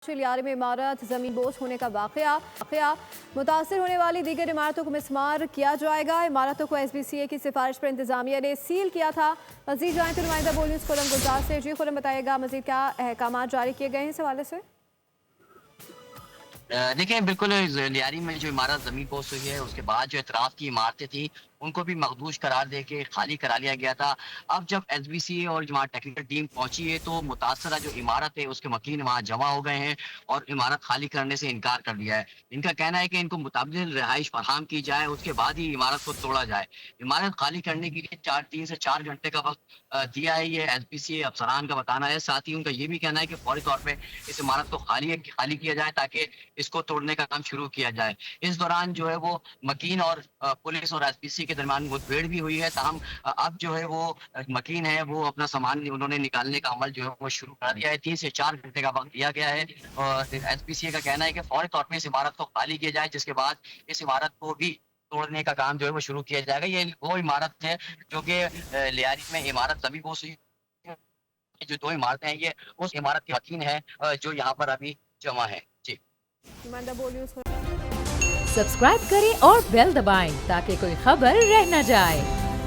लियारी में इमारत जमीन बोझ होने का वाकया मुतासर होने वाली दीगर इमारतों को मिसमार किया जाएगा। इमारतों को SBCA की सिफारिश पर इंतजामिया ने सील किया था। मजीद जाएं तो नुमाइंदा बोल न्यूज़ खुरम गुलजार से। जी खुरम, बताइएगा मजीद क्या अहकाम जारी किए गए हैं इस हवाले से। देखिए, बिल्कुल लियारी में जो इमारत ज़मीन पोस्ट हुई है, उसके बाद जो एतराफ़ की इमारतें थीं, उनको भी मखदूश करार देके खाली करा लिया गया था। अब जब SBCA और जो वहाँ टेक्निकल टीम पहुँची है, तो मुतासरा जो इमारत है, उसके मकीन वहाँ जमा हो गए हैं और इमारत खाली करने से इनकार कर दिया है। इनका कहना है कि इनको मुतबादिल रिहाइश फराहम की जाए, उसके बाद ही इमारत को तोड़ा जाए। इमारत खाली करने के लिए 3 से 4 घंटे का वक़्त दिया है, ये SBCA अफ़सरान का बताना है। साथ ही उनका ये भी कहना है कि फौरी तौर पे इस इमारत को खाली किया जाए, ताकि इसको तोड़ने का काम शुरू किया जाए। इस दौरान जो है वो मकीन और पुलिस और SPC के दरमियान मुठभेड़ भी हुई है। ताहम अब जो है वो मकीन है वो अपना सामान उन्होंने निकालने का अमल जो है वो शुरू कर दिया है। 3 से 4 घंटे का वक़्त दिया गया है और SPCA का कहना है कि फौरी तौर पे इस इमारत को खाली किया जाए, जिसके बाद इस इमारत को भी तोड़ने का काम जो है वो शुरू किया जाएगा। ये वो इमारत है जो कि लियारी में इमारत ज़मीन पोस्ट हुई है। जो 2 इमारतें हैं, ये उस इमारत के मकीन है जो यहाँ पर अभी जमा है। जी। नुमाइंदा बोल न्यूज़ सब्सक्राइब करें और बेल दबाएं ताकि कोई खबर रह न जाए।